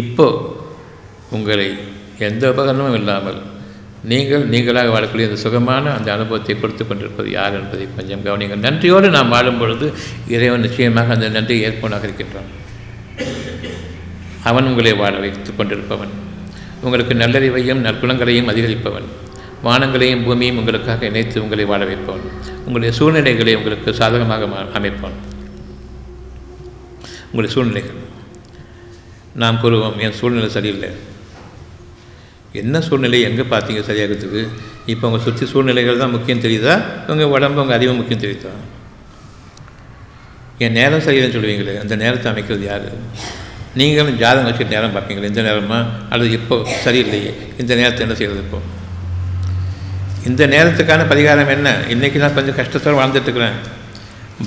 இப்போ உங்களை எந்த உபகரணமும் இல்லாமல் நீங்களாக வாழக்கூடிய அந்த சுகமான அந்த அனுபவத்தை கொடுத்து கொண்டிருப்பது யார் என்பதை கொஞ்சம் கவனிங்கள். நன்றியோடு நாம் வாழும் பொழுது இறைவன் நிச்சயமாக அந்த நன்றியை ஏற்பவனாக இருக்கின்றான். அவன் உங்களை வாழ வைத்து கொண்டிருப்பவன், உங்களுக்கு நல்லறிவையும் நற்குணங்களையும் அதிகரிப்பவன், வானங்களையும் பூமியையும் உங்களுக்காக இணைத்து உங்களை வாழ வைப்பவன், உங்களுடைய சூழ்நிலைகளை உங்களுக்கு சாதகமாக அமைப்பவன். உங்களுடைய சூழ்நிலைகள் நாம் கூறுவோம், என் சூழ்நிலை சரியில்லை. என்ன சூழ்நிலை எங்கே பார்த்தீங்க சரியாகிறதுக்கு? இப்போ உங்கள் சுற்றி சூழ்நிலைகள் தான் முக்கியம் தெரியுதா, உங்கள் உடம்பு உங்கள் அறிவு முக்கியம் தெரியுதா? என் நேரம் சரியில்லைன்னு சொல்லுவீங்களே, அந்த நேரத்தை அமைக்கிறது யார்? நீங்களும் ஜாதகம் வச்சுட்டு நேரம் பார்ப்பீங்களே, இந்த நேரமா அல்லது இப்போ சரியில்லையே, இந்த நேரத்தை என்ன செய்கிறது? இப்போ இந்த நேரத்துக்கான பரிகாரம் என்ன? இன்றைக்கி நான் கொஞ்சம் கஷ்டத்தோடு வாழ்ந்துட்டுருக்கிறேன்,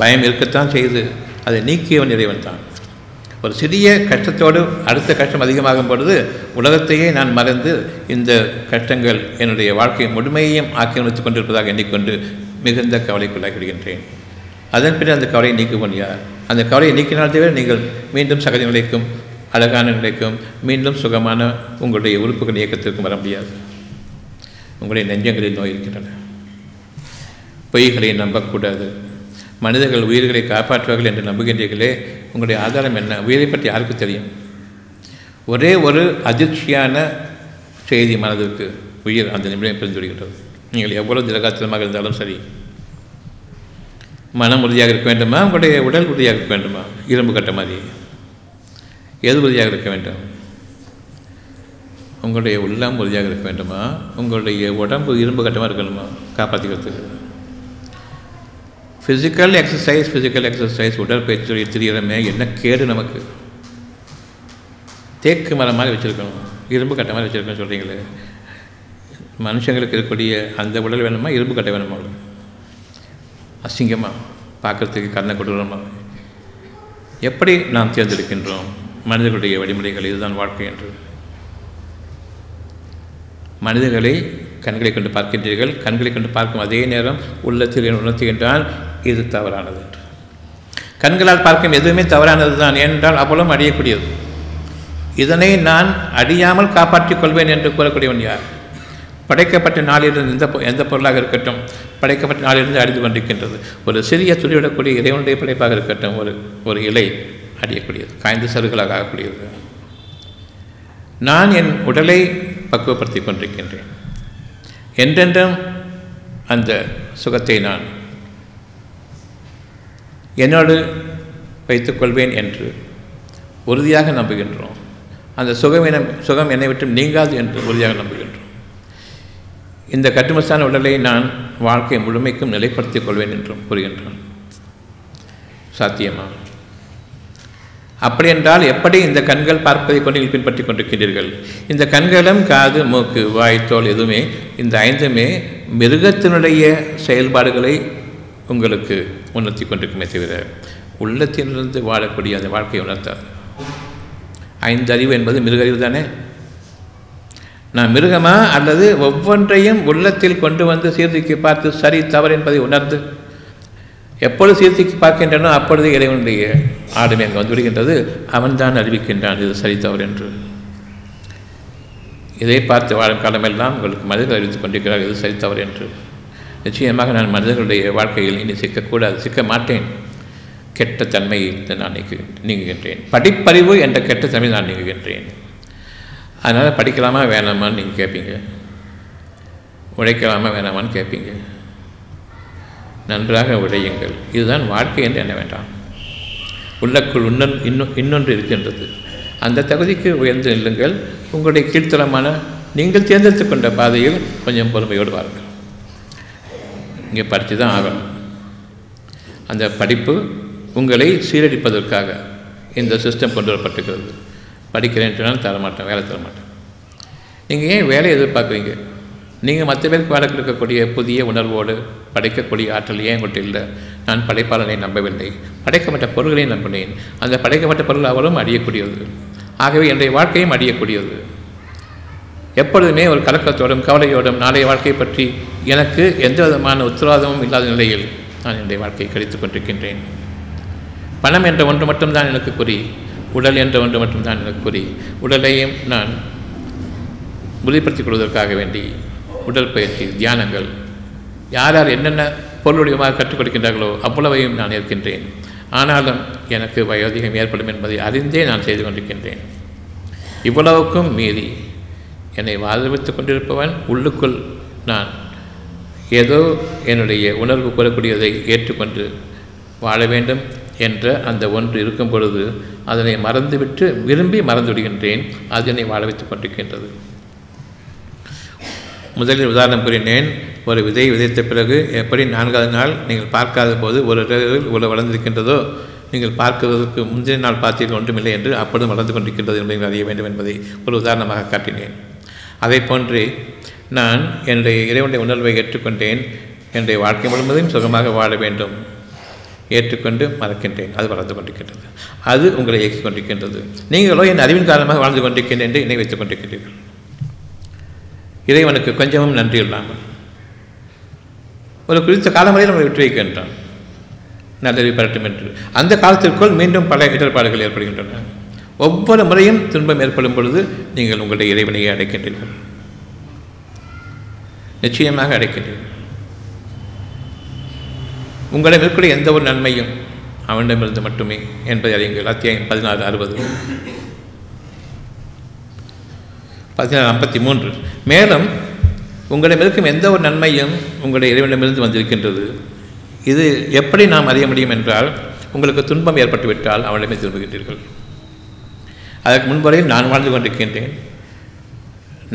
பயம் இருக்கத்தான் செய்யுது, அதை நீக்கியவன் இறைவன் தான். ஒரு சிறிய கஷ்டத்தோடு அடுத்த கஷ்டம் அதிகமாகும் பொழுது உலகத்தையே நான் மறந்து இந்த கஷ்டங்கள் என்னுடைய வாழ்க்கையை முழுமையையும் ஆக்கிரமித்துக் கொண்டிருப்பதாக எண்ணிக்கொண்டு மிகுந்த கவலைக்குள்ளாகிவிடுகின்றேன். அதன் பின்னர் அந்த கவலையை நீக்குவோம் யார்? அந்த கவலையை நீக்கினால் தவிர நீங்கள் மீண்டும் சகஜ நிலைக்கும் அழகான நிலைக்கும் மீண்டும் சுகமான உங்களுடைய உறுப்புகள் இயக்கத்திற்கும் வர முடியாது. உங்களுடைய நெஞ்சங்களில் நோய் இருக்கின்றன. பொய்களை நம்பக்கூடாது. மனிதர்கள் உயிர்களை காப்பாற்றுவார்கள் என்று நம்புகின்றீர்களே, உங்களுடைய ஆதாரம் என்ன? உயிரை பற்றி யாருக்கு தெரியும்? ஒரே ஒரு அதிர்ச்சியான செய்தி மனதிற்கு உயிர் அந்த நிமிடம் பிரிந்துவிடுகிறது. நீங்கள் எவ்வளவு திரகாத்திரமாக இருந்தாலும் சரி, மனம் உறுதியாக இருக்க வேண்டுமா, உங்களுடைய உடல் உறுதியாக இருக்க வேண்டுமா? இரும்பு கட்ட மாதிரி எது உறுதியாக இருக்க வேண்டும்? உங்களுடைய உள்ளம் உறுதியாக இருக்க வேண்டுமா, உங்களுடைய உடம்பு இரும்பு கட்டமாக இருக்கணுமா காப்பாற்றிக்கிறதுக்கு? ஃபிசிக்கல் எக்ஸசைஸ் உடற்பயிற்சி திரியிறமே என்ன கேடு நமக்கு? தேக்கு மரம் மாதிரி வச்சுருக்கணும், இரும்பு கட்டை மாதிரி வச்சுருக்கணும் சொல்கிறீங்களே. மனுஷங்களுக்கு இருக்கக்கூடிய அந்த உடல் வேணுமா, இரும்பு கட்டை வேணுமா? அசிங்கமாக பார்க்குறதுக்கு கண்ணை கொடூரமாக எப்படி நாம் தேர்ந்தெடுக்கின்றோம் மனிதர்களுடைய வழிமுறைகள்? இதுதான் வாழ்க்கை என்று. மனிதர்களை கண்களை கொண்டு பார்க்கின்றீர்கள், கண்களை கொண்டு பார்க்கும் அதே நேரம் உள்ளத்தில் உணர்த்துகின்றால் இது தவறானது என்று. கண்களால் பார்க்கும் எதுவுமே தவறானது தான், ஏனென்றால் அவ்வளவும் அழியக்கூடியது. இதனை நான் அழியாமல் காப்பாற்றிக் கொள்வேன் என்று கூறக்கூடியவன் யார்? படைக்கப்பட்ட நாளிலிருந்து எந்த பொருளாக இருக்கட்டும், படைக்கப்பட்ட நாளிலிருந்து அழிந்து கொண்டிருக்கின்றது. ஒரு சிறிய துளிவிடக்கூடிய இறைவனுடைய படைப்பாக இருக்கட்டும், ஒரு இலை அழியக்கூடியது, காய்ந்து சருகளாக ஆகக்கூடியது. நான் என் உடலை பக்குவப்படுத்தி கொண்டிருக்கின்றேன். என்றென்றும் அந்த சுகத்தை நான் என்னோடு வைத்துக்கொள்வேன் என்று உறுதியாக நம்புகின்றோம். அந்த சுகம் என்னை விட்டு நீங்காது என்று உறுதியாக நம்புகின்றோம். இந்த கட்டுமஸ்தான உடலை நான் வாழ்க்கை முழுமைக்கும் நிலைப்படுத்திக் கொள்வேன் என்றும் கூறுகின்றோம். சாத்தியமா? அப்படி என்றால் எப்படி இந்த கண்கள் பார்ப்பதை கொண்டு நீங்கள் பின்பற்றி கொண்டிருக்கின்றீர்கள்? இந்த கண்களும் காது மூக்கு வாய் தோல் எதுவுமே, இந்த ஐந்துமே மிருகத்தினுடைய செயல்பாடுகளை உங்களுக்கு உணர்த்தி கொண்டிருக்குமே தவிர உள்ளத்திலிருந்து வாழக்கூடிய அந்த வாழ்க்கையை உணர்த்தாது. ஐந்து அறிவு என்பது மிருகறிவு தானே. நான் மிருகமா அல்லது ஒவ்வொன்றையும் உள்ளத்தில் கொண்டு வந்து சீர்தூக்கி பார்த்து சரி தவறு என்பதை உணர்ந்து எப்பொழுது சீர்தூக்கி பார்க்கின்றனோ அப்பொழுது இறைவனுடைய ஆளுமை அங்கே வந்து விடுகின்றது. அவன்தான் அறிவிக்கின்றான் இது சரி தவறு என்று. இதை பார்த்து வாழும் காலமெல்லாம் உங்களுக்கு மனிதர்கள் அறிவித்துக் கொண்டிருக்கிறார் இது சரி தவறு என்று. நிச்சயமாக நான் மனிதர்களுடைய வாழ்க்கையில் இனி சிக்கக்கூடாது, சிக்க மாட்டேன். கெட்ட தன்மையை நான் நீங்குகின்றேன். படிப்பறிவு என்ற கெட்ட தன்மையை நான் நீங்குகின்றேன். அதனால் படிக்கலாமா வேணாமான்னு நீங்கள் கேட்பீங்க, உழைக்கலாமா வேணாமான்னு கேட்பீங்க. நன்றாக உழையுங்கள், இதுதான் வாழ்க்கை என்று எண்ண வேண்டாம். உள்ளக்குள் இன்னொன்று இருக்கின்றது. அந்த தகுதிக்கு உயர்ந்து நில்லுங்கள். உங்களுடைய கீழ்த்தரமான நீங்கள் தேர்ந்தெடுத்து கொண்ட பாதையில் கொஞ்சம் பொறுமையோடு வாருங்கள். இங்கே படித்து தான் ஆகணும். அந்த படிப்பு உங்களை சீரழிப்பதற்காக இந்த சிஸ்டம் கொண்டு வரப்பட்டிருக்கிறது. படிக்கிறேன்னு சொன்னால் தரமாட்டேன், வேலை தரமாட்டேன். நீங்கள் ஏன் வேலையை எதிர்பார்க்குறீங்க? நீங்கள் மற்ற பேருக்கு வேலை கொடுக்கக்கூடிய புதிய உணர்வோடு படைக்கக்கூடிய ஆற்றல் ஏன் உங்கள்கிட்ட இல்லை? நான் படைப்பாளனை நம்பவில்லை, படைக்கப்பட்ட பொருள்களை நம்பினேன். அந்த படைக்கப்பட்ட பொருள் அவரும் அழியக்கூடியது. ஆகவே என்னுடைய வாழ்க்கையும் அழியக்கூடியது. எப்பொழுதுமே ஒரு கலக்கத்தோடும் கவலையோடும் நாளைய வாழ்க்கை பற்றி எனக்கு எந்த விதமான உத்தரவாதமும் இல்லாத நிலையில் நான் என்னுடைய வாழ்க்கையை கழித்து கொண்டிருக்கின்றேன். பணம் என்ற ஒன்று மட்டும்தான் எனக்கு குறி. உடல் என்ற ஒன்று மட்டும்தான் எனக்கு குறி. உடலையும் நான் உறுதிப்படுத்திக் கொள்வதற்காக வேண்டி உடற்பயிற்சி, தியானங்கள், யார் யார் என்னென்ன பொருளுடையமாக கற்றுக் கொடுக்கின்றார்களோ அவ்வளவையும் நான் இருக்கின்றேன். ஆனாலும் எனக்கு வயோதிகம் ஏற்படும் என்பதை அறிந்தே நான் செய்து கொண்டிருக்கின்றேன். இவ்வளவுக்கும் மீறி என்னை வாழ்வித்துக் கொண்டிருப்பவன் உள்ளுக்குள் நான் ஏதோ என்னுடைய உணர்வு கூறக்கூடியதை ஏற்றுக்கொண்டு வாழ வேண்டும் என்ற அந்த ஒன்று இருக்கும் பொழுது அதனை மறந்துவிட்டு விரும்பி மறந்து விடுகின்றேன். அது என்னை வாழ வைத்துக் கொண்டிருக்கின்றது. முதலில் உதாரணம் கூறினேன். ஒரு விதை விதைத்த பிறகு எப்படி 4வது நாள் நீங்கள் பார்க்காத போது ஒரு இவ்வளவு வளர்ந்திருக்கின்றதோ, நீங்கள் பார்க்கிறதுக்கு முந்தைய நாள் பார்த்தீர்கள் ஒன்றுமில்லை என்று அப்பொழுது வளர்ந்து கொண்டிருக்கின்றது என்பதை அறிய வேண்டும் என்பதை ஒரு உதாரணமாக காட்டினேன். அதை போன்று நான் என்னுடைய இறைவனுடைய உணர்வை ஏற்றுக்கொண்டேன். என்னுடைய வாழ்க்கை முழுவதும் சுகமாக வாழ வேண்டும், ஏற்றுக்கொண்டு மறக்கின்றேன். அது வளர்ந்து கொண்டிருக்கின்றது. அது உங்களை இயக்கிக் கொண்டிருக்கின்றது. நீங்களோ என் அறிவின் காரணமாக வாழ்ந்து கொண்டிருக்கின்றேன் என்று இணை வைத்துக் கொண்டிருக்கின்றீர்கள். இறைவனுக்கு கொஞ்சமும் நன்றி இல்லாமல் ஒரு குறித்த காலமுறையில் நம்மளை விட்டு வைக்கின்றான், நல்லறி பெறட்டும் என்று. அந்த காலத்திற்குள் மீண்டும் பல இடர்பாடுகள் ஏற்படுகின்றன. ஒவ்வொரு முறையும் துன்பம் ஏற்படும் பொழுது நீங்கள் உங்களுடைய இறைவனையை அடைக்கின்றீர்கள், நிச்சயமாக அடைக்கின்றீர்கள். உங்களை மேற்கொள்ள எந்த ஒரு நன்மையும் அவனிடமிருந்து மட்டுமே என்பதை அறியுங்கள். அத்தியாயம் 16:60, 16:53. மேலும் உங்களிடம் இருக்கும் எந்த ஒரு நன்மையும் உங்களுடைய இறைவனிடமிருந்து வந்திருக்கின்றது. இது எப்படி நாம் அறிய முடியும் என்றால், உங்களுக்கு துன்பம் ஏற்பட்டுவிட்டால் அவனிடமே திரும்புகின்றீர்கள். அதற்கு முன்வரையில் நான் வாழ்ந்து கொண்டிருக்கின்றேன்,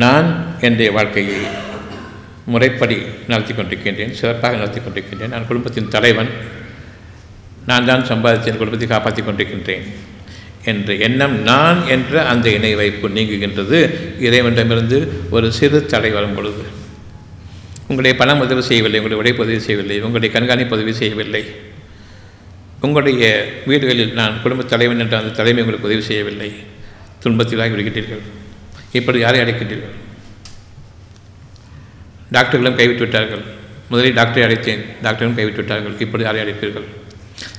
நான் என்னுடைய வாழ்க்கையை முறைப்படி நடத்தி கொண்டிருக்கின்றேன், சிறப்பாக நடத்தி கொண்டிருக்கின்றேன், நான் குடும்பத்தின் தலைவன், நான் தான் சம்பாதித்து என் குடும்பத்தை காப்பாற்றி கொண்டிருக்கின்றேன் என்ற எண்ணம், நான் என்ற அந்த இணை வைப்பு நீங்குகின்றது. இறைவனிடமிருந்து ஒரு சிறு தடை வரும் பொழுது, உங்களுடைய பணம் உதவி செய்யவில்லை, உங்களுடைய உழைப்பு உதவி செய்யவில்லை, உங்களுடைய கண்காணிப்பு உதவி செய்யவில்லை, உங்களுடைய வீடுகளில் நான் குடும்ப தலைவன் என்ற அந்த தலைமை உங்களுக்கு உதவி செய்யவில்லை, துன்பத்திலாகி விடுகின்றீர்கள். இப்படி யாரை அடைக்கின்றீர்கள்? டாக்டர்களும் கைவிட்டு விட்டார்கள். முதலில் டாக்டரை அடைத்தேன், டாக்டரும் கைவிட்டு விட்டார்கள். இப்படி யாரை அடைப்பீர்கள்?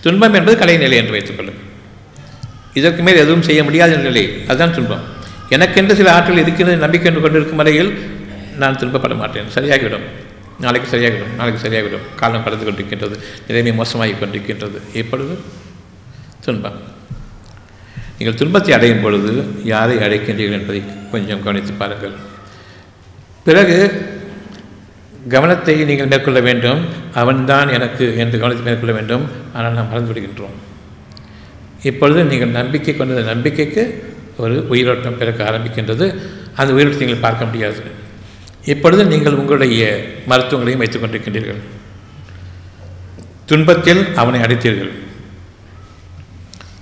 துன்பம் என்பது கலை நிலை என்று வைத்துக்கொள்ளுங்கள். இதற்கு மேல் எதுவும் செய்ய முடியாத நிலை, அதுதான் துன்பம். எனக்கென்று சில ஆற்றல் இருக்கிறது நம்பிக்கை என்று கொண்டிருக்கும் வரையில் நான் துன்பப்பட மாட்டேன். சரியாகிவிடும், நாளைக்கு சரியாகிவிடும், நாளைக்கு சரியாகிவிடும். காலம் கடந்து கொண்டிருக்கின்றது, நிலைமை மோசமாகி கொண்டிருக்கின்றது. இப்பொழுது துன்பம். நீங்கள் துன்பத்தை அடையும் பொழுது யாரை அடைக்கின்றீர்கள் என்பதை கொஞ்சம் கவனித்து பாருங்கள். பிறகு கவனத்தை நீங்கள் மேற்கொள்ள வேண்டும். அவன்தான் எனக்கு என்று கவனத்தை மேற்கொள்ள வேண்டும். ஆனால் நாம் மறந்து விடுகின்றோம். இப்பொழுது நீங்கள் நம்பிக்கை கொண்ட நம்பிக்கைக்கு ஒரு உயிரோட்டம் பிறக்க ஆரம்பிக்கின்றது. அந்த உயிரோட்டத்தை நீங்கள் பார்க்க முடியாது. இப்பொழுது நீங்கள் உங்களுடைய மருத்துவங்களையும் வைத்துக் கொண்டிருக்கின்றீர்கள். துன்பத்தில் அவனை அடைத்தீர்கள்.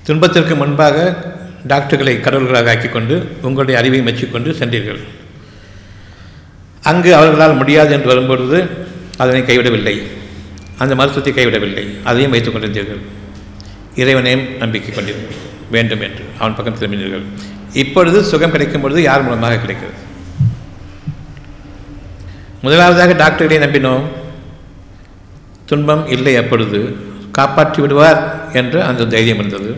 துன்பத்திற்கு முன்பாக டாக்டர்களை கடவுள்களாக ஆக்கிக்கொண்டு உங்களுடைய அறிவை மெச்சிக்கொண்டு சென்றீர்கள். அங்கு அவர்களால் முடியாது என்று வரும்பொழுது அதனை கைவிடவில்லை, அந்த மருத்துவத்தை கைவிடவில்லை, அதையும் வைத்துக் கொண்டிருந்தீர்கள். இறைவனையும் நம்பிக்கை கொண்டீர்கள் வேண்டும் என்று அவன் பக்கம் திரும்பினீர்கள். இப்பொழுது சுகம் கிடைக்கும் பொழுது யார் மூலமாக கிடைக்கிறது? முதலாவதாக டாக்டர்களை நம்பினோம், துன்பம் இல்லை, அப்பொழுது காப்பாற்றி விடுவார் என்ற அந்த தைரியம் இருந்தது.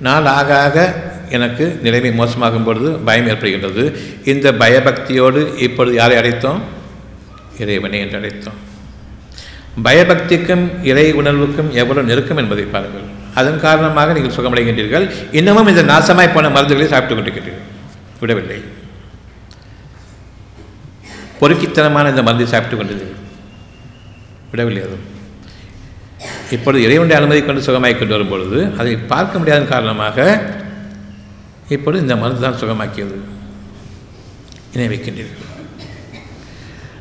நாள் ஆக ஆக எனக்கு நிலைமை மோசமாகும் பொழுது பயம் ஏற்படுகின்றது. இந்த பயபக்தியோடு இப்பொழுது யாரை அடைத்தோம்? இறைவனை என்று அடைத்தோம். பயபக்திக்கும் இறை உணர்வுக்கும் எவ்வளவு நெருக்கம் என்பதை பாருங்கள். அதன் காரணமாக நீங்கள் சுகமடைகின்றீர்கள். இன்னமும் இந்த நாசமாய் போன மருந்துகளை சாப்பிட்டுக் கொண்டிருக்கின்றீர்கள், விடவில்லை. பொறுக்கித்தனமான இந்த மருந்தை சாப்பிட்டுக் கொண்டிருந்தீர்கள், விடவில்லை. அதுவும் இப்பொழுது இறைவனுடைய அனுமதி கொண்டு சுகமாக்கி கொண்டு வரும்பொழுது அதை பார்க்க முடியாத காரணமாக இப்பொழுது இந்த மருந்து தான் சுகமாக்கியது. இணை வைக்கின்றீர்கள்.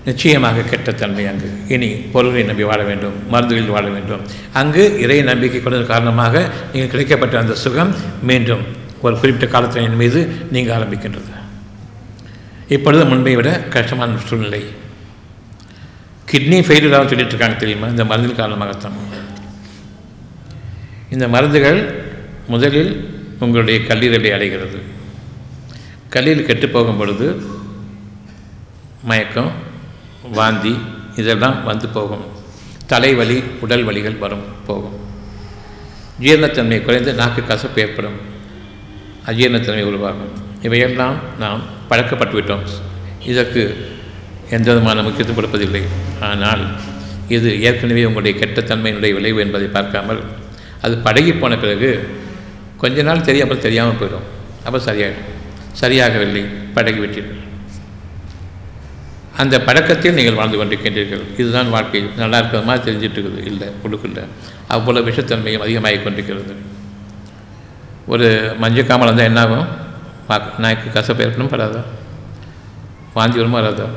நிச்சயமாக கெட்ட தன்மை அங்கு. இனி பொருள்களை நம்பி வாழ வேண்டும், மருந்துகளில் வாழ வேண்டும். அங்கு இறை நம்பிக்கை கொண்டதன் காரணமாக நீங்கள் கிடைக்கப்பட்ட அந்த சுகம் மீண்டும் ஒரு குறிப்பிட்ட காலத்தின் மீது நீங்க ஆரம்பிக்கின்றது. இப்பொழுது முன்பை விட கஷ்டமான சூழ்நிலை. கிட்னி ஃபெயிலியராக சொல்லிட்டு இருக்காங்க தெரியுமா? இந்த மருந்தின் காரணமாகத்தான். இந்த மருந்துகள் முதலில் உங்களுடைய கல்லீரலை அடைகிறது. கல்லீரல் கெட்டு போகும் பொழுது மயக்கம், வாந்தி இதெல்லாம் வந்து போகும். தலைவலி, உடல் வலிகள் வரும் போகும். ஜீரணத்தன்மை குறைந்து நாக்கு கசப்பு ஏற்படும். அஜீரணத்தன்மை உருவாகும். இவையெல்லாம் நாம் பழக்கப்பட்டுவிட்டோம். இதற்கு எந்த விதமான முக்கியத்துவம் கொடுப்பதில்லை. ஆனால் இது ஏற்கனவே உங்களுடைய கெட்டத்தன்மையினுடைய விளைவு என்பதை பார்க்காமல் அது பழகி போன பிறகு கொஞ்ச நாள் அப்புறம் தெரியாமல் போயிடும். அப்போ சரியாயிடும். சரியாகவில்லை, பழகிவிட்டீர்கள். அந்த பழக்கத்தில் நீங்கள் வாழ்ந்து கொண்டிருக்கின்றீர்கள். இதுதான் வாழ்க்கை. நல்லா இருக்கிற மாதிரி தெரிஞ்சிட்டு இருக்குது. இல்லை, உள்ளுக்குள்ள அவ்வளோ விஷத்தன்மையும் அதிகமாகி கொண்டிருக்கிறது. ஒரு மஞ்சக்காமல் இருந்தால் என்னாகும்? நாய்க்கு கசப்பு ஏற்படும் படாதா? வாந்தி வருமா வராதா?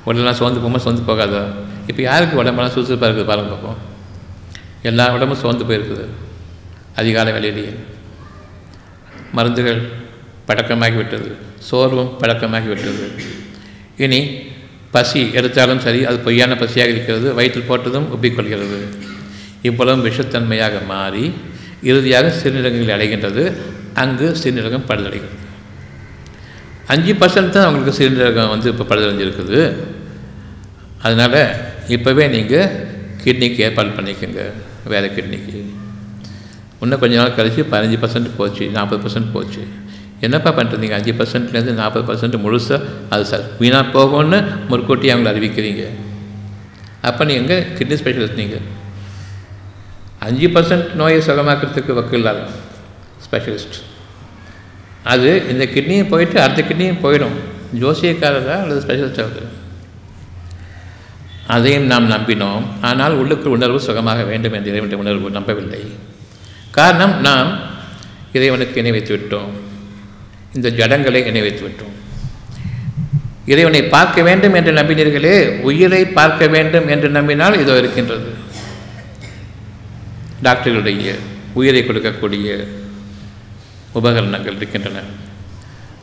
உடலாம் சோர்ந்து போகுமா? சோர்ந்து போகாதா? இப்போ யாருக்கு உடம்பெல்லாம் சுறுசுறுப்பாக இருக்குது பாருங்க பார்ப்போம். எல்லா உடம்பும் சோர்ந்து போயிருக்குது அதிகாலை வேலையிலேயே. மருந்துகள் பழக்கமாகிவிட்டது, சோர்வும் பழக்கமாகிவிட்டது. இனி பசி எடுத்தாலும் சரி, அது பொய்யான பசியாக இருக்கிறது. வயிற்றில் போட்டதும் உப்பிக்கொள்கிறது. இவ்வளவு விஷத்தன்மையாக மாறி இறுதியாக சிறுநீரகங்கள் அடைகின்றது. அங்கு சிறுநீரகம் பழுதடைகிறது. 5% தான் அவங்களுக்கு சிறுநீரகம் இப்போ பழுதடைஞ்சிருக்குது. அதனால் இப்போவே நீங்கள் கிட்னிக்கு ஏற்பாடு பண்ணிக்கோங்க. வேறு கிட்னிக்கு இன்னும் கொஞ்ச நாள் கழிச்சு 15% போச்சு, 40% போச்சு. என்னப்பா பண்ணுறீங்க? 5%லேருந்து 40% முழுசாக அது வீணாக போகும்னு முற்கூட்டி அவங்களை அறிவிக்கிறீங்க. அப்போ நீங்கள் கிட்னி ஸ்பெஷலிஸ்ட். நீங்கள் 5% நோயை சுகமாக்கிறதுக்கு வக்கில்லாத ஸ்பெஷலிஸ்ட். அது இந்த கிட்னியும் போயிட்டு அடுத்த கிட்னியும் போயிடும். ஜோசியக்காரரா அல்லது ஸ்பெஷலிஸ்டாக? அதையும் நாம் நம்பினோம். ஆனால் உள்ளுக்குள் உணர்வு சுகமாக வேண்டும் என்ற இறைவனுடைய உணர்வு நம்பவில்லை. காரணம், நாம் இறைவனுக்கு இணை வைத்து விட்டோம். இந்த ஜடங்களை இணை வைத்து விட்டோம். இறைவனை பார்க்க வேண்டும் என்று நம்பினீர்களே, உயிரை பார்க்க வேண்டும் என்று நம்பினால் இதோ இருக்கின்றது. டாக்டர்களுடைய உயிரை கொடுக்கக்கூடிய உபகரணங்கள் இருக்கின்றன.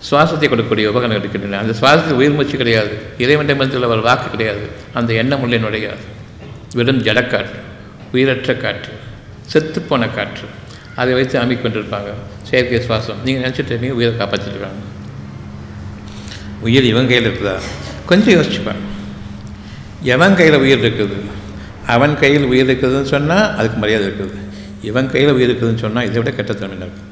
சுவாசத்தை கொடுக்கக்கூடிய உபகரணங்கள் இருக்கின்றன. அந்த சுவாசத்துக்கு உயிர் மூச்சு கிடையாது. இறைவனுடைய மனத்தில் ஒரு வாக்கு கிடையாது. அந்த எண்ணம் உள்ளே நுழையாது. வெறும் ஜடக்காற்று, உயிரற்ற காற்று, செத்துப்போன காற்று. அதை வைத்து அமைக்கொண்டிருப்பாங்க. செயற்கை சுவாசம். நீங்கள் நினச்சிட்டு உயிரை காப்பாற்றிருக்காங்க. உயிர் இவன் கையில் இருக்குதா? கொஞ்சம் யோசிச்சுப்பாங்க. எவன் கையில் உயிர் இருக்குது? அவன் கையில் உயிர் இருக்குதுன்னு சொன்னால் அதுக்கு மரியாதை இருக்குது. இவன் கையில் உயிர் இருக்குதுன்னு சொன்னால் இதை விட கெட்டத்தன்மை இருக்குது.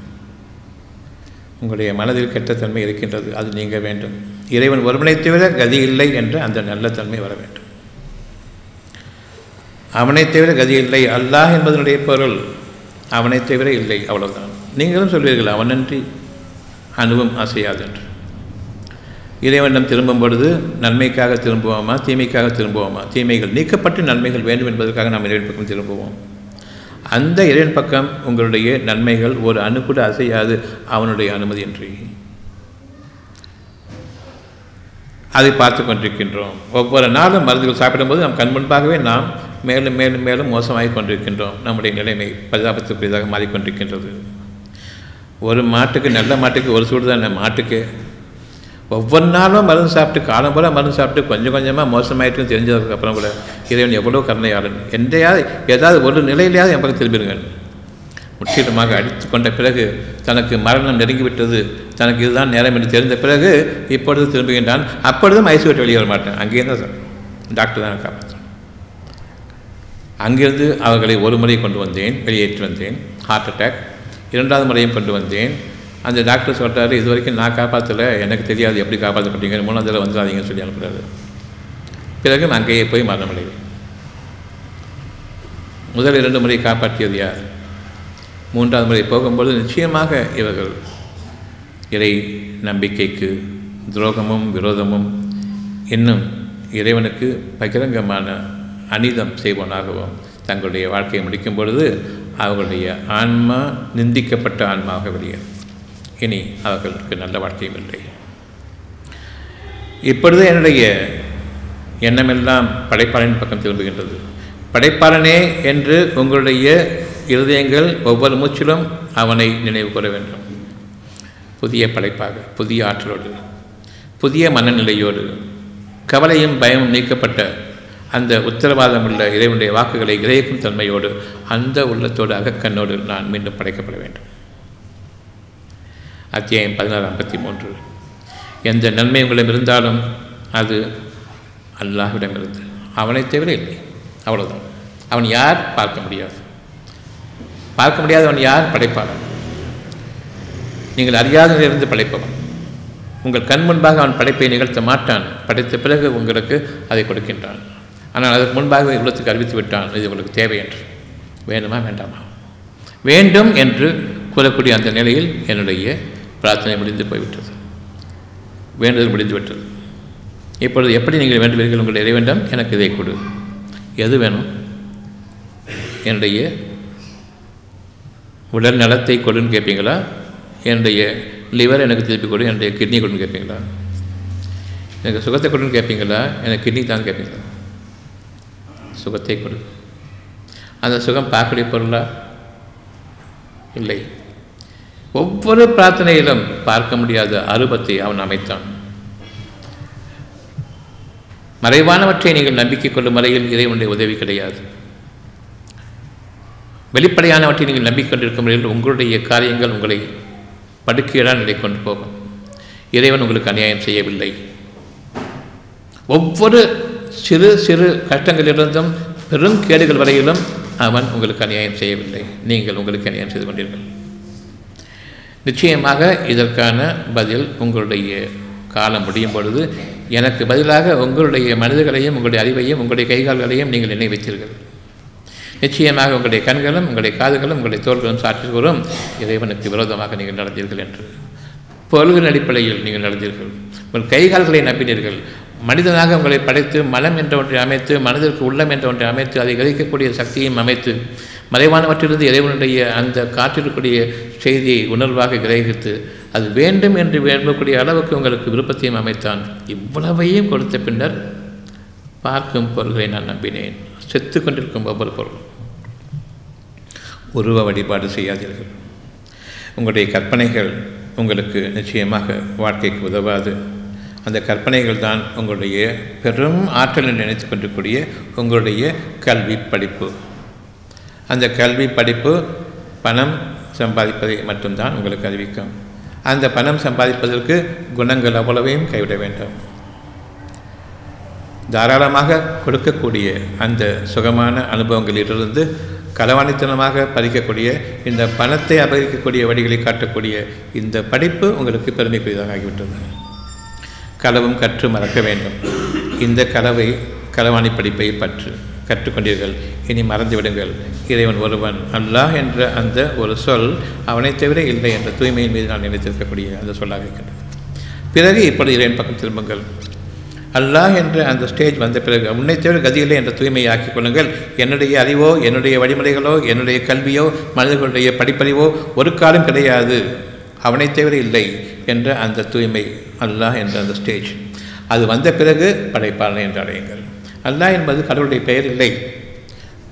உங்களுடைய மனதில் கெட்டத்தன்மை இருக்கின்றது. அது நீங்க வேண்டும். இறைவன் ஒருவனை தவிர கதி இல்லை என்ற அந்த நல்ல தன்மை வர வேண்டும். அவனை தவிர கதி இல்லை. அல்லாஹ் என்பதனுடைய பொருள் அவனை தவிர இல்லை, அவ்வளவுதான். நீங்களும் சொல்வீர்கள் அவனன்றி அணுவும் அசையாது என்று. இறைவனிடம் திரும்பும் பொழுது நன்மைக்காக திரும்புவோமா, தீமைக்காக திரும்புவோமா? தீமைகள் நீக்கப்பட்டு நன்மைகள் வேண்டும் என்பதற்காக நாம் இறைவன் பக்கம் திரும்புவோம். அந்த இறைவன் பக்கம் உங்களுடைய நன்மைகள் ஒரு அணு கூட அசையாது, அவனுடைய அனுமதியின்றி. அதை பார்த்து கொண்டிருக்கின்றோம். ஒவ்வொரு நாளும் மருந்துகள் சாப்பிடும்போது நம் கண் முன்பாகவே நாம் மேலும் மேலும் மேலும் மோசமாகி கொண்டிருக்கின்றோம். நம்முடைய நிலைமை பரிதாபத்துக்குரியதாக மாறிக்கொண்டிருக்கின்றது. ஒரு மாட்டுக்கு, நல்ல மாட்டுக்கு ஒரு சூடு தான். மாட்டுக்கு ஒவ்வொரு நாளும் மருந்து சாப்பிட்டு, காலம் போல மருந்து சாப்பிட்டு கொஞ்சம் கொஞ்சமாக மோசமாயிட்டுன்னு தெரிஞ்சதுக்கு அப்புறம் கூட இறைவன் எவ்வளோ கருணையாளன். எந்தையாவது ஏதாவது ஒரு நிலையிலேயாவது என் பக்கம் திரும்பிடுங்கள். முற்றிலுமாக அடித்து கொண்ட பிறகு, தனக்கு மரணம் நெருங்கிவிட்டது, தனக்கு இதுதான் நேரம் என்று தெரிந்த பிறகு இப்பொழுது திரும்புகின்றான். அப்பொழுதும் ஐசி விட்டு வெளியே வர மாட்டேன். அங்கேயும் தான் டாக்டர் தான் காப்பாற்றேன். அங்கிருந்து அவர்களை ஒரு முறை கொண்டு வந்தேன், வெளியேற்றி வந்தேன். Heart attack. 2வது முறையும் கொண்டு வந்தேன். அந்த டாக்டர் சொல்கிறாரு, இது வரைக்கும் நான் காப்பாற்றலை, எனக்கு தெரியாது எப்படி காப்பாற்றப்பட்டீங்க, 3வது தடவை வந்துடாதீங்கன்னு சொல்லி அனுப்புகிறாரு. பிறகு நான் அங்கேயே போய் மரணமடைவேன். முதல் 2 முறை காப்பாற்றியது யார்? 3வது முறை போகும்போது நிச்சயமாக இவர்கள் இறை நம்பிக்கைக்கு துரோகமும் விரோதமும் இன்னும் இறைவனுக்கு பகிரங்கமான அநீதம் செய்வனாகவும் தங்களுடைய வாழ்க்கையை முடிக்கும் பொழுது அவர்களுடைய ஆன்மா நிந்திக்கப்பட்ட ஆன்மாவாக வெளியேறும். இனி அவர்களுக்கு நல்ல வாழ்க்கையும் இல்லை. இப்பொழுது என்னுடைய எண்ணமெல்லாம் படைப்பாளனின் பக்கம் திரும்புகின்றது. படைப்பாளனே என்று உங்களுடைய இருதயங்கள் ஒவ்வொரு மூச்சிலும் அவனை நினைவு கூற வேண்டும். புதிய படைப்பாக, புதிய ஆற்றலோடு, புதிய மனநிலையோடு, கவலையும் பயமும் நீக்கப்பட்ட அந்த உத்தரவாதம் உள்ள இறைவனுடைய வாக்குகளை கிரகிக்கும் தன்மையோடு, அந்த உள்ளத்தோடு, அகக்கண்ணோடு நான் மீண்டும் படைக்கப்பட வேண்டும். அத்தியாயம் 16:53. எந்த நன்மை உங்களிடம் இருந்தாலும் அது அல்லாஹ்விடமிருந்து, அவனை தவிர இல்லை. அவ்வளவுதான். அவன் யார்? பார்க்க முடியாது. பார்க்க முடியாதவன் யார்? படைப்பாளன். நீங்கள் அறியாத நிலையிலிருந்து படைப்பவன். உங்கள் கண் முன்பாக அவன் படைப்பை நிகழ்த்த மாட்டான். படைத்த பிறகு உங்களுக்கு அதை கொடுக்கின்றான். ஆனால் அதற்கு முன்பாக உள்ளத்துக்கு அறிவித்து விட்டான், இது உங்களுக்கு தேவை என்று. வேண்டுமா வேண்டாமா? வேண்டும் என்று கூறக்கூடிய அந்த நிலையில் என்னுடைய பிரார்த்தனை முடிந்து போய்விட்டது, வேண்டுதல் முடிந்துவிட்டது. இப்பொழுது எப்படி நீங்கள் வேண்டுவீர்கள்? உங்களுடைய இறைவனிடம் எனக்கு இதை கொடு. எது வேணும்? என்னுடைய உடல் நலத்தை கொடுன்னு கேட்பீங்களா? என்னுடைய லிவர் எனக்கு திருப்பி கொடு, என்னுடைய கிட்னி கொடுன்னு கேட்பீங்களா? எனக்கு சுகத்தை கொடுன்னு கேட்பீங்களா? எனக்கு கிட்னி தான் கேட்பீங்களா? சுகத்தை கொடு. அந்த சுகம் பார்க்கக்கூடிய பொருளா? இல்லை. ஒவ்வொரு பிரார்த்தனையிலும் பார்க்க முடியாத அரூபத்தை அவன் அமைத்தான். மறைவானவற்றை நீங்கள் நம்பிக்கை கொள்ளும் வரையில் இறைவனுடைய உதவி கிடையாது. வெளிப்படையானவற்றை நீங்கள் நம்பிக்கை கொண்டிருக்கும் வரையில் உங்களுடைய காரியங்கள் உங்களை படுக்கையிடால் நிலை கொண்டு போகும். இறைவன் உங்களுக்கு அநியாயம் செய்யவில்லை. ஒவ்வொரு சிறு சிறு கஷ்டங்களிலிருந்தும் பெரும் கேடுகள் வரையிலும் அவன் உங்களுக்கு அநியாயம் செய்யவில்லை. நீங்கள் உங்களுக்கு அநியாயம் செய்து கொண்டீர்கள். நிச்சயமாக இதற்கான பதில் உங்களுடைய காலம் முடியும் பொழுது எனக்கு பதிலாக உங்களுடைய மனிதர்களையும் உங்களுடைய அறிவையும் உங்களுடைய கைகால்களையும் நீங்கள் நினைவைத்தீர்கள். நிச்சயமாக உங்களுடைய கண்களும் உங்களுடைய காதுகளும் உங்களுடைய தோள்களும் சாட்சி கூறும் இறைவனுக்கு விரோதமாக நீங்கள் நடந்தீர்கள் என்று. பொருள்களின் அடிப்படையில் நீங்கள் நடந்தீர்கள். உங்கள் கைகால்களை நம்பினீர்கள். மனிதனாக உங்களை படைத்து மனம் என்ற ஒன்றை அமைத்து, மனதிற்கு உள்ளம் என்ற ஒன்றை அமைத்து, அதை கிரகிக்கக்கூடிய சக்தியையும் அமைத்து, மறைவானவற்றிலிருந்து இறைவனுடைய அந்த காற்றிருக்கக்கூடிய செய்தியை உணர்வாக கிரகித்து அது வேண்டும் என்று விரும்பக்கூடிய அளவுக்கு உங்களுக்கு விருப்பத்தையும் அமைத்தான். இவ்வளவையும் கொடுத்த பின்னர் பார்க்கும் பொருள்களை நான் நம்பினேன். செத்து கொண்டிருக்கும் ஒவ்வொரு பொருளும். உருவ வழிபாடு செய்யாதீர்கள். உங்களுடைய கற்பனைகள் உங்களுக்கு நிச்சயமாக வாழ்க்கைக்கு உதவாது. அந்த கற்பனைகள் தான் உங்களுடைய பெரும் ஆற்றலை நினைத்து கொண்டிருக்கூடிய உங்களுடைய கல்வி படிப்பு. அந்த கல்வி படிப்பு பணம் சம்பாதிப்பதை மட்டும்தான் உங்களுக்கு அறிவிக்கும். அந்த பணம் சம்பாதிப்பதற்கு குணங்கள் அவ்வளவையும் கைவிட வேண்டும். தாராளமாக கொடுக்கக்கூடிய அந்த சுகமான அனுபவங்களிலிருந்து களவாணித்தனமாக பறிக்கக்கூடிய இந்த பணத்தை அபகரிக்கக்கூடிய வழிகளை காட்டக்கூடிய இந்த படிப்பு உங்களுக்கு பெருமைக்குரியதாக ஆகிவிட்டது. களவும் கற்று மறக்க வேண்டும். இந்த களவாணி படிப்பை கற்றுக்கொண்டீர்கள், இனி மறந்துவிடுங்கள். இறைவன் ஒருவன், அல்லாஹ் என்ற அந்த ஒரு சொல் அவனை தவிர இல்லை என்ற தூய்மையின் மீது நான் நினைத்திருக்கக்கூடிய அந்த சொல்லாக இருக்கின்றது. பிறகு இப்பொழுது இறைவன் பக்கம் திரும்புங்கள். அல்லாஹ் என்ற அந்த ஸ்டேஜ் வந்த பிறகு உன்னை தவிர கதியில்லை என்ற தூய்மையை ஆக்கிக் கொள்ளுங்கள். என்னுடைய அறிவோ, என்னுடைய வழிமுறைகளோ, என்னுடைய கல்வியோ, மனிதர்களுடைய படிப்பறிவோ ஒரு காலம் கிடையாது, அவனை தவிர இல்லை என்ற அந்த தூய்மை அல்லாஹ் என்ற அந்த ஸ்டேஜ் அது வந்த பிறகு படைப்பாளன் என்று அடையுங்கள். அல்லாஹ் என்பது கடவுளுடைய பெயர் இல்லை,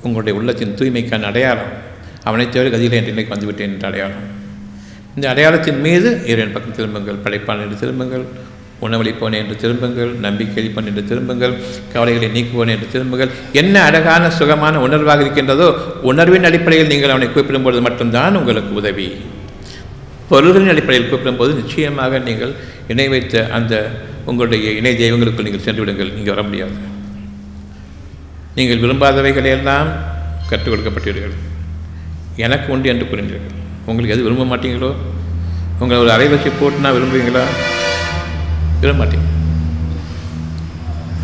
உங்களுடைய உள்ளத்தின் தூய்மைக்கான அடையாளம். அவனை தவிர கதியில்லை என்ற நிலைக்கு வந்துவிட்டேன் என்ற அடையாளம். இந்த அடையாளத்தின் மீது இறைவன் பக்கம் திரும்புங்கள். படைப்பாளன் என்று திரும்புங்கள். உணவளிப்போனே என்று திரும்புங்கள். நம்பிக்கை அளிப்போன் என்று திரும்புங்கள். கவலைகளை நீக்குவோனே என்று திரும்புங்கள். என்ன அழகான சுகமான உணர்வாக இருக்கின்றதோ உணர்வின் அடிப்படையில் நீங்கள் அவனை கூப்பிடும்போது மட்டும்தான் உங்களுக்கு உதவி. பொருள்களின் அடிப்படையில் கூப்பிடும்போது நிச்சயமாக நீங்கள் இணை வைத்த அந்த உங்களுடைய இணை தெய்வங்களுக்குள் நீங்கள் சென்று விடுங்கள். இங்கே வர முடியாது. நீங்கள் விரும்பாதவைகளையெல்லாம் கற்றுக் கொடுக்கப்பட்டீர்கள். எனக்கு உண்டு என்று கூறினீர்கள். உங்களுக்கு எது விரும்ப மாட்டீங்களோ, உங்களை ஒரு அரை வச்சு போட்டுனா விரும்புவீங்களா? விரும்ப மாட்டீங்க.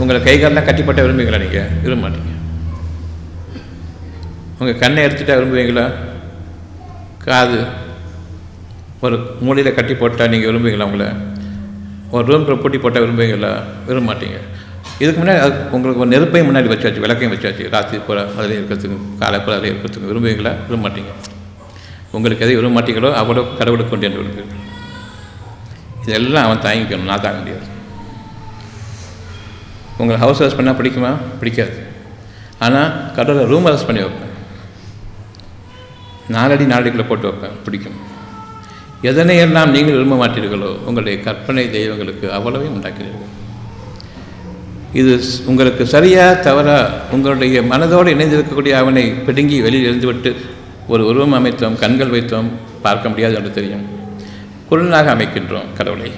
உங்களை கைகாலெலாம் கட்டிப்பட்ட விரும்புவீங்களா? நீங்கள் விரும்ப மாட்டீங்க. உங்கள் கண்ணை எடுத்துட்டா விரும்புவீங்களா? காது ஒரு மூலையில் கட்டி போட்டால் நீங்கள் விரும்புவீங்களா? உங்களை ஒரு ரூம் பூட்டி போட்டால் விரும்புவீங்களா? விரும்ப மாட்டீங்க. இதுக்கு முன்னாடி உங்களுக்கு ஒரு நெருப்பையும் முன்னாடி வச்சாச்சு, விளக்கையும் வச்சாச்சு, ராத்திரி போல் அதில் இருக்கிறதுக்கு, காலை போல் அதில் இருக்கிறதுக்கு விரும்புவீங்களா? விரும்ப மாட்டீங்க. உங்களுக்கு எதை விரும்ப மாட்டீங்களோ அவ்வளோ கடவுளுக்கு கொண்டு என்று விரும்புவீர்கள். இதெல்லாம் அவன் தாங்கிக்கணும், நான் தாங்க முடியாது. உங்களை ஹவுஸ் அரெஸ்ட் பண்ணால் பிடிக்குமா? பிடிக்காது. ஆனால் கடவுளை ரூம் அரெஸ்ட் பண்ணி வைப்பேன், 4 அடி 4 அடிக்குள்ளே போட்டு வைப்பேன், பிடிக்கும். எதனையெல்லாம் நீங்கள் விரும்ப மாட்டீர்களோ உங்களுடைய கற்பனை தெய்வங்களுக்கு அவ்வளவையும் உண்டாக்கிறீர்கள். இது உங்களுக்கு சரியா தவறா? உங்களுடைய மனதோடு இணைந்திருக்கக்கூடிய அவனை பிடுங்கி வெளியில் இருந்துவிட்டு ஒரு உருவம் அமைத்தோம், கண்கள் வைத்தோம், பார்க்க முடியாது என்று தெரியும். குரலாக அமைக்கின்றோம் கடவுளை,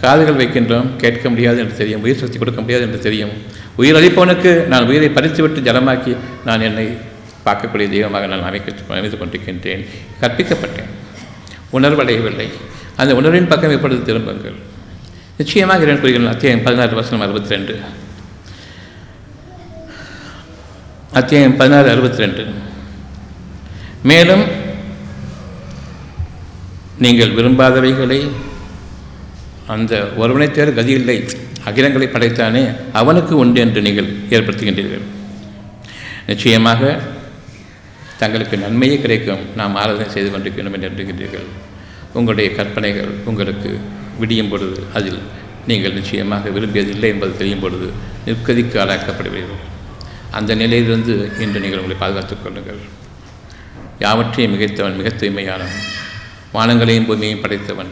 காதுகள் வைக்கின்றோம், கேட்க முடியாது என்று தெரியும், உயிர் சக்தி கொடுக்க முடியாது என்று தெரியும். உயிர் அளிப்பவனுக்கு நான் உயிரை பறித்துவிட்டு ஜலமாக்கி நான் என்னை பார்க்கக்கூடிய தெய்வமாக நான் அமைத்து கொண்டிருக்கின்றேன். கற்பிக்கப்பட்டேன், உணர்வடையவில்லை. அந்த உணர்வின் பக்கம் எப்பொழுது திரும்புங்கள். நிச்சயமாக இறைவன் கூறுகிறான். அத்தியாயம் 16:62. அத்தியாயம் 16:62. மேலும் நீங்கள் விரும்பாதவைகளை அந்த ஒருவனை தேர் கதி இல்லை, அகிலங்களை படைத்தானே அவனுக்கு உண்டு என்று நீங்கள் ஏற்படுத்துகின்றீர்கள். நிச்சயமாக தங்களுக்கு நன்மையே கிடைக்கும், நாம் ஆராதனை செய்து கொண்டிருக்கணும் என்று எண்ணுகின்றீர்கள். உங்களுடைய கற்பனைகள் உங்களுக்கு விடியும் பொழுது அதில் நீங்கள் நிச்சயமாக விரும்பியதில்லை என்பது தெரியும் பொழுது நிற்கதிக்கு ஆளாக்கப்படுவீர்கள். அந்த நிலையிலிருந்து இன்று நீங்கள் உங்களை பாதுகாத்துக் கொள்ளுங்கள். யாவற்றையும் மிகைத்தவன், மிக தூய்மையானவன், வானங்களையும் பூமியையும் படைத்தவன்,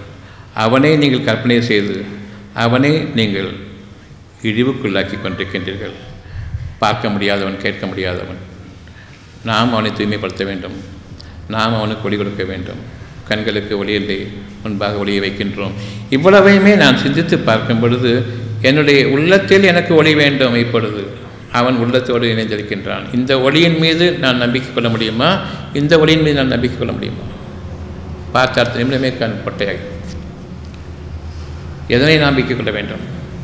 அவனே நீங்கள் கற்பனை செய்து அவனே நீங்கள் இழிவுக்குள்ளாக்கி கொண்டிருக்கின்றீர்கள். பார்க்க முடியாதவன், கேட்க முடியாதவன். நாம் அவனை தூய்மைப்படுத்த வேண்டும், நாம் அவனுக்கு ஒளி கொடுக்க வேண்டும். கண்களுக்கு ஒளியில்லை, முன்பாக ஒளியை வைக்கின்றோம். இவ்வளவையுமே நான் சிந்தித்து பார்க்கும் பொழுது என்னுடைய உள்ளத்தில் எனக்கு ஒளி வேண்டும். இப்பொழுது அவன் உள்ளத்தோடு இணைந்திருக்கின்றான். இந்த ஒளியின் மீது நான் நம்பிக்கை கொள்ள முடியுமா? இந்த ஒளியின் மீது நான் நம்பிக்கை கொள்ள முடியுமா? பார்த்த அடுத்த நிமிடமே கண் பொட்டையாகி. எதனை நம்பிக்கை கொள்ள வேண்டும்?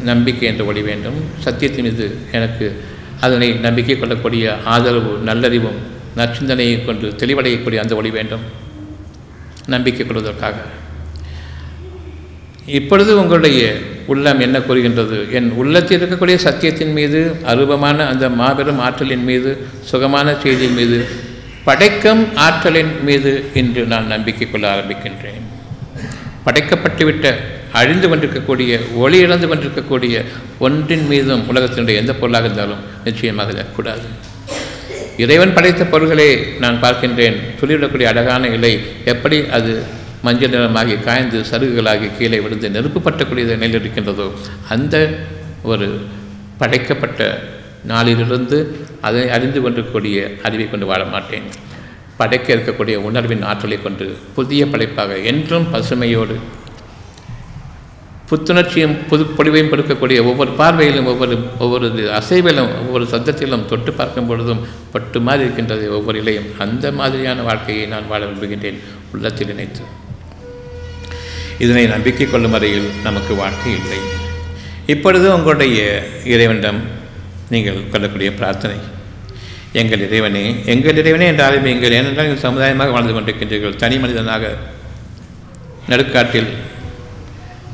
நம்பிக்கை என்ற ஒளி வேண்டும். சத்தியத்தின் மீது எனக்கு அதனை நம்பிக்கை கொள்ளக்கூடிய ஆதரவு, நல்லறிவும் நற்சிந்தனையை கொண்டு தெளிவடையக்கூடிய அந்த ஒளி வேண்டும் நம்பிக்கை கொள்வதற்காக. இப்பொழுது உங்களுடைய உள்ளம் என்ன கூறுகின்றது? என் உள்ளத்தில் இருக்கக்கூடிய சத்தியத்தின் மீது, அரூபமான அந்த மாபெரும் ஆற்றலின் மீது, சுகமான செய்தியின் மீது, படைக்கும் ஆற்றலின் மீது இன்று நான் நம்பிக்கை கொள்ள ஆரம்பிக்கின்றேன். படைக்கப்பட்டுவிட்ட, அழிந்து கொண்டிருக்கக்கூடிய, ஒளி இழந்து கொண்டிருக்கக்கூடிய ஒன்றின் மீதும் உலகத்தினுடைய எந்த பொருளாக இருந்தாலும் நிச்சயமாக இருக்கக்கூடாது. இறைவன் படைத்த பொருள்களை நான் பார்க்கின்றேன். துளிவிடக்கூடிய அழகான இலை எப்படி அது மஞ்சள் நிறமாகி காய்ந்து சருகுகளாகி கீழே விழுந்து நெருப்பு பட்டக்கூடிய நிலையில் இருக்கின்றதோ, அந்த ஒரு படைக்கப்பட்ட நாளிலிருந்து அதை அறிந்து கொண்டிருக்கக்கூடிய அறிவை கொண்டு வாழ மாட்டேன். படைக்க இருக்கக்கூடிய உணர்வின் ஆற்றலை கொண்டு புதிய படைப்பாக என்றும் பசுமையோடு புத்துணர்ச்சியும் புது பொழிவையும் கொடுக்கக்கூடிய ஒவ்வொரு பார்வையிலும், ஒவ்வொரு அசைவிலும், ஒவ்வொரு சத்தத்திலும் தொட்டு பார்க்கும் பொழுதும் பட்டு மாதிரி இருக்கின்றது ஒவ்வொரு இலையும். அந்த மாதிரியான வாழ்க்கையை நான் வாழ விரும்புகின்றேன், உள்ளத்தில் நினைத்து. இதனை நம்பிக்கை கொள்ளும் வரையில் நமக்கு வாழ்க்கை இல்லை. இப்பொழுது உங்களுடைய இறைவனிடம் நீங்கள் கொள்ளக்கூடிய பிரார்த்தனை, எங்கள் இறைவனே, எங்கள் இறைவனே என்று ஆரம்பியுங்கள். ஏனென்றால் நீங்கள் சமுதாயமாக வாழ்ந்து கொண்டிருக்கின்றீர்கள். தனி மனிதனாக நடுக்காட்டில்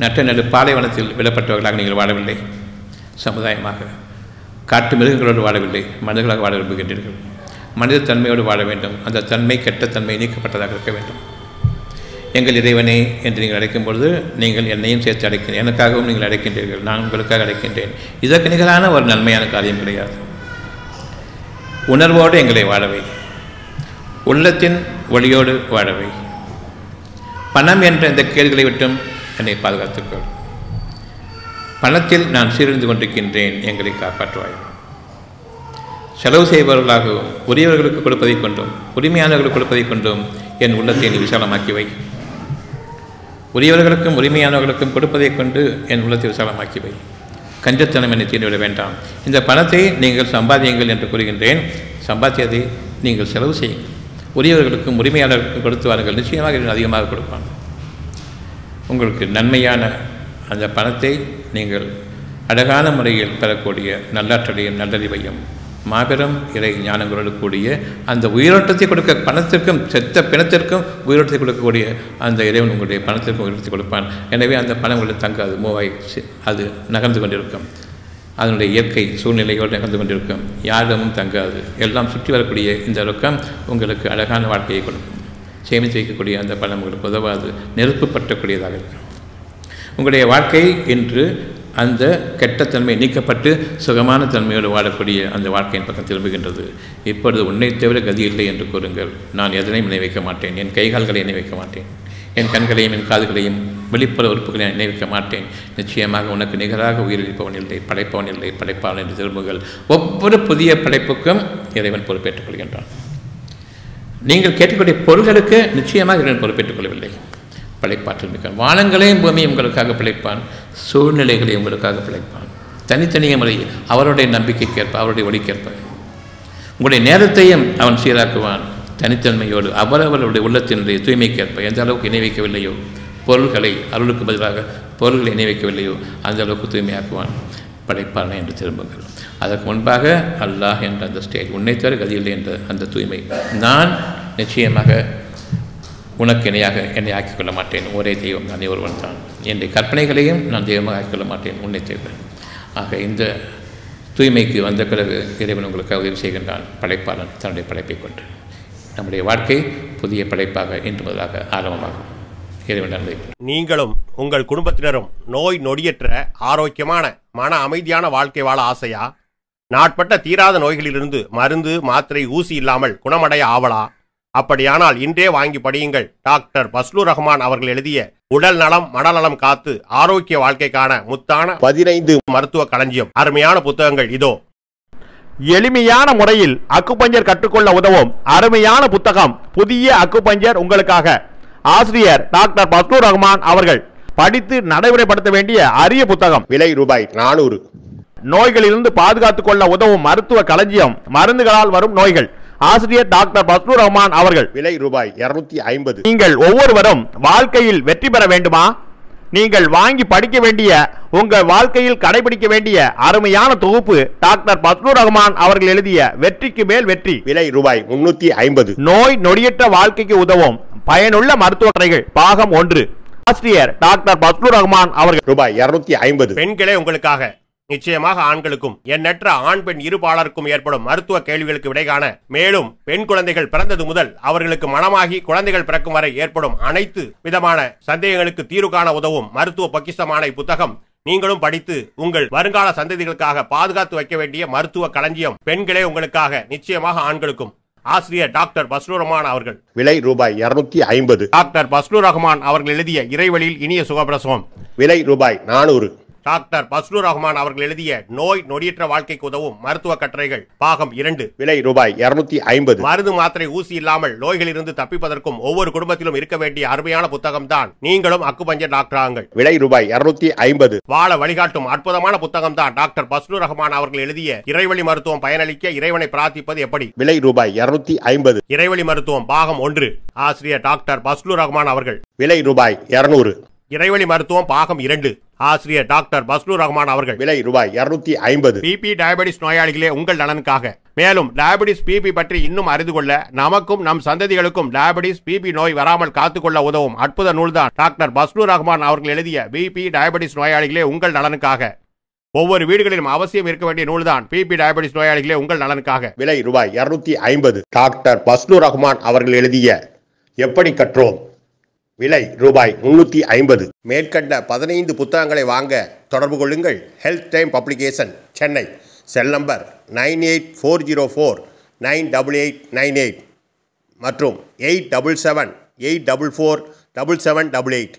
நடு பாலைவனத்தில் விடப்பட்டவர்களாக நீங்கள் வாழவில்லை. சமுதாயமாக காட்டு மிருகங்களோடு வாழவில்லை, மனிதர்களாக வாழ விரும்புகின்றீர்கள். மனித தன்மையோடு வாழ வேண்டும். அந்த தன்மை, கெட்ட தன்மை நீக்கப்பட்டதாக இருக்க வேண்டும். எங்கள் இறைவனே என்று நீங்கள் அழைக்கும் பொழுது நீங்கள் என்னையும் சேர்த்து அழைக்கிறேன். எனக்காகவும் நீங்கள் அழைக்கின்றீர்கள், நான் உங்களுக்காக அழைக்கின்றேன். இதற்கு நிகரான ஒரு நன்மையான காரியம் கிடையாது. உணர்வோடு எங்களை வாழவை, உள்ளத்தின் ஒளியோடு வாழவை. பணம் என்ற இந்த கேள்விகளை விட்டும் என்னை பாதுகாத்துக்கொள். பணத்தில் நான் சீரழிந்து கொண்டிருக்கின்றேன், எங்களை காப்பாற்றுவாய். செலவு செய்பவர்களாகவும் உரியவர்களுக்கு கொடுப்பதை கொண்டும் உரிமையானவர்களுக்கு கொடுப்பதை கொண்டும் என் உள்ளத்தை நீ விசாலமாக்கிவை. உரியவர்களுக்கும் உரிமையானவர்களுக்கும் கொடுப்பதை கொண்டு என் உள்ளத்தை விசாலமாக்கிவை. கஞ்சத்தனம் என்னை தீண்டிவிட வேண்டாம். இந்த பணத்தை நீங்கள் சம்பாதியுங்கள் என்று கூறுகின்றேன். சம்பாத்தியதை நீங்கள் செலவு செய்யுங்கள். உரியவர்களுக்கும் உரிமையாளர்களுக்கும் கொடுத்து வாருங்கள். நிச்சயமாக அதிகமாக கொடுப்பாங்க. உங்களுக்கு நன்மையான அந்த பணத்தை நீங்கள் அழகான முறையில் பெறக்கூடிய நல்லாற்றலையும் நல்லறிவையும் மாபெரும் இறை ஞானங்களோடு கூடிய அந்த உயிரோட்டத்தை கொடுக்க, பணத்திற்கும் செத்த பிணத்திற்கும் உயிரோட்டத்தை கொடுக்கக்கூடிய அந்த இறைவன் உங்களுடைய பணத்திற்கும் உயிரோட்டத்தை கொடுப்பான். எனவே அந்த பணம் உங்களுக்கு தங்காது, மூவாய் அது நகர்ந்து கொண்டிருக்கும். அதனுடைய இயற்கை சூழ்நிலையோடு நகர்ந்து கொண்டிருக்கும். யாரிடமும் தங்காது. எல்லாம் சுற்றி வரக்கூடிய இந்த ரொக்கம் உங்களுக்கு அழகான வாழ்க்கையை கொடுக்கும். சேமித்து வைக்கக்கூடிய அந்த பணம் உங்களுக்கு உதவாது, நெருப்பு பற்றக்கூடியதாக இருக்கும். உங்களுடைய வாழ்க்கை இன்று அந்த கெட்டத்தன்மை நீக்கப்பட்டு சுகமான தன்மையோடு வாழக்கூடிய அந்த வாழ்க்கையின் பக்கம் திரும்புகின்றது. இப்பொழுது உன்னை தவிர கதி இல்லை என்று கூறுங்கள். நான் எதனையும் இணை வைக்க மாட்டேன். என் கைகால்களை இணை வைக்க மாட்டேன். என் கண்களையும் என் காதுகளையும் வெளிப்புற உறுப்புகளையும் இணை வைக்க மாட்டேன். நிச்சயமாக உனக்கு நிகராக உயிரிழப்பவன் இல்லை, படைப்பவன் இல்லை, படைப்பாளன் என்று திரும்புங்கள். ஒவ்வொரு புதிய படைப்புக்கும் இறைவன் பொறுப்பேற்றுக் கொள்கின்றான். நீங்கள் கேட்கக்கூடிய பொருள்களுக்கு நிச்சயமாக இறைவன் பொறுப்பேற்றுக் கொள்ளவில்லை. படைப்பாற்றல் மிக்க வானங்களையும் பூமியும் உங்களுக்காக பிழைப்பான், சூழ்நிலைகளை உங்களுக்காக பிழைப்பான். தனித்தனிய முறையில் அவருடைய நம்பிக்கைக்கேற்ப, அவருடைய ஒளிக்கேற்ப உங்களுடைய நேரத்தையும் அவன் சீராக்குவான். தனித்தன்மையோடு அவரவருடைய உள்ளத்தினுடைய தூய்மைக்கேற்ப எந்த அளவுக்கு இணை வைக்கவில்லையோ பொருள்களை அருளுக்கு பதிலாக பொருள்களை இணை வைக்கவில்லையோ அந்த அளவுக்கு தூய்மையாக்குவான் படைப்பாளனை என்று திரும்புங்கள். அதற்கு முன்பாக அல்லாஹ் என்ற அந்த ஸ்டேஜ், உன்னை தவிர கதியில்லை என்ற அந்த தூய்மை, நான் நிச்சயமாக உனக்கு இணையாக என்னை ஆக்கிக்கொள்ள மாட்டேன், ஒரே தெய்வம் நான் ஒருவன் தான், என்னுடைய கற்பனைகளையும் நான் தெய்வமாக ஆக்கிக்கொள்ள மாட்டேன், உன்னை தவிர. ஆக இந்த தூய்மைக்கு வந்த பிறகு இறைவன் உங்களுக்கு உதவி செய்கின்றான், படைப்பாளன் தன்னுடைய படைப்பை கொண்டு. நம்முடைய வாழ்க்கை புதிய படைப்பாக இன்று முதலாக ஆரம்பமாகும். நீங்களும் உங்கள் குடும்பத்தினரும் நோய் நொடியற்ற ஆரோக்கியமான மன அமைதியான வாழ்க்கை வாழ ஆசையா? நாட்பட்ட தீராத நோய்களிலிருந்து மருந்து மாத்திரை ஊசி இல்லாமல் குணமடைய ஆவலா? அப்படியானால் இன்றே வாங்கி படியுங்கள். டாக்டர் பஸ்லூர் ரஹ்மான் அவர்கள் எழுதிய உடல் நலம் மனநலம் காத்து ஆரோக்கிய வாழ்க்கைக்கான முத்தான 15 மருத்துவ களஞ்சியம். அருமையான புத்தகங்கள் இதோ. எளிமையான முறையில் அக்குபஞ்சர் கற்றுக்கொள்ள உதவும் அருமையான புத்தகம் புதிய அக்குபஞ்சர் உங்களுக்காக. ஆசிரியர் டாக்டர் பஸ்லூர் ரஹ்மான் அவர்கள் படித்து நடைமுறைப்படுத்த வேண்டிய அரிய புத்தகம். விலை ரூபாய் 400. நோய்களிலிருந்து பாதுகாத்துக் கொள்ள உதவும் மருத்துவ களஞ்சியம், மருந்துகளால் வரும் நோய்கள். ஆசிரியர் டாக்டர் பஸ்லூர் ரஹ்மான் அவர்கள். விலை ரூபாய் 250. நீங்கள் ஒவ்வொருவரும் வாழ்க்கையில் வெற்றி பெற வேண்டுமா? நீங்கள் வாங்கி படிக்க வேண்டிய, உங்கள் வாழ்க்கையில் கடைபிடிக்க வேண்டிய அருமையான தொகுப்பு டாக்டர் பஸ்லூர் ரஹ்மான் அவர்கள் எழுதிய வெற்றிக்கு மேல் வெற்றி. விலை ரூபாய் 350. நோய் நொடியற்ற வாழ்க்கைக்கு உதவும் பயனுள்ள மருத்துவ கடைகள் பாகம் 1. ஆசிரியர் டாக்டர் பஸ்லூர் ரஹ்மான் அவர்கள். ரூபாய் 250. பெண்களே உங்களுக்காக, நிச்சயமாக ஆண்களுக்கும் எண்ணற்ற ஆண் பெண் இருபாலருக்கும் ஏற்படும் மருத்துவ கேள்விகளுக்கு விடை காண, மேலும் பெண் குழந்தைகள் பிறந்தது முதல் அவர்களுக்கு மனமாகி குழந்தைகள் பிறக்கும் வரை ஏற்படும் அனைத்து விதமான சந்தேகங்களுக்கு தீர்வு காண உதவும் மருத்துவ பொக்கிஷமான இப்புத்தகம் நீங்களும் படித்து உங்கள் வருங்கால சந்ததிகளுக்காக பாதுகாத்து வைக்க வேண்டிய மருத்துவ களஞ்சியம். பெண்களே உங்களுக்காக, நிச்சயமாக ஆண்களுக்கும். ஆசிரியர் டாக்டர் பஸ்லூர் ரஹ்மான் அவர்கள். விலை ரூபாய் 250. டாக்டர் பஸ்லூர் ரஹ்மான் அவர்கள் எழுதிய இறைவழியில் இனிய சுகப்பிரசவம். விலை ரூபாய் 400. டாக்டர் பஸ்லூர் ரஹ்மான் அவர்கள் எழுதிய நோய் நொடியற்ற வாழ்க்கைக்கு உதவும் மருத்துவ கட்டுரைகள் பாகம் 2. விலை ரூபாய் 250. மருந்து மாத்திரை ஊசி இல்லாமல் நோய்களிலிருந்து தப்பிப்பதற்கும் ஒவ்வொரு குடும்பத்திலும் இருக்க வேண்டிய அருமையான புத்தகம் தான் நீங்களும் அக்குபஞ்சர் டாக்டர் ஆங்கள். விலை ரூபாய் 250. வாழ வழிகாட்டும் அற்புதமான புத்தகம் தான் டாக்டர் பஸ்லூர் ரஹ்மான் அவர்கள் எழுதிய இறைவழி மருத்துவம் பயனளிக்க இறைவனை பிரார்த்திப்பது எப்படி. விலை ரூபாய் 250. இறைவழி மருத்துவம் பாகம் 1. ஆசிரியர் டாக்டர் பஸ்லூர் ரஹ்மான் அவர்கள். விலை ரூபாய் 200. இறைவழி மருத்துவம் பாகம் 2. ஆசிரியர் டாக்டர் பஸ்லூர் ரஹ்மான் அவர்கள். விலை ரூபாய் 250. பிபி டயபெட்டிஸ் நோயாளிகளே உங்கள் நலனுக்காக. மேலும் டயபெட்டிஸ் பிபி பற்றி இன்னும் அறிந்து கொள்ள, நமக்கும் நம் சந்ததிகளுக்கும் டயபெட்டிஸ் பிபி நோய் வராமல் காத்துக்கொள்ள உதவும் அற்புத நூல்தான் டாக்டர் பஸ்லூர் ரஹ்மான் அவர்கள் எழுதிய பிபி டயபெட்டிஸ் நோயாளிகளே உங்கள் நலனுக்காக. ஒவ்வொரு வீடுகளிலும் அவசியம் இருக்க வேண்டிய நூல்தான் பிபி டயபெட்டிஸ் நோயாளிகளே உங்கள் நலனுக்காக. விலை ரூபாய் 250. டாக்டர் பஸ்லூர் ரஹ்மான் அவர்கள் எழுதிய எப்படி கற்றோம். விலை ரூபாய் 350. மேற்கண்ட 15 புத்தகங்களை வாங்க தொடர்பு கொள்ளுங்கள். Health time publication, Chennai. Cell number 9840498898 மற்றும் 87784477788.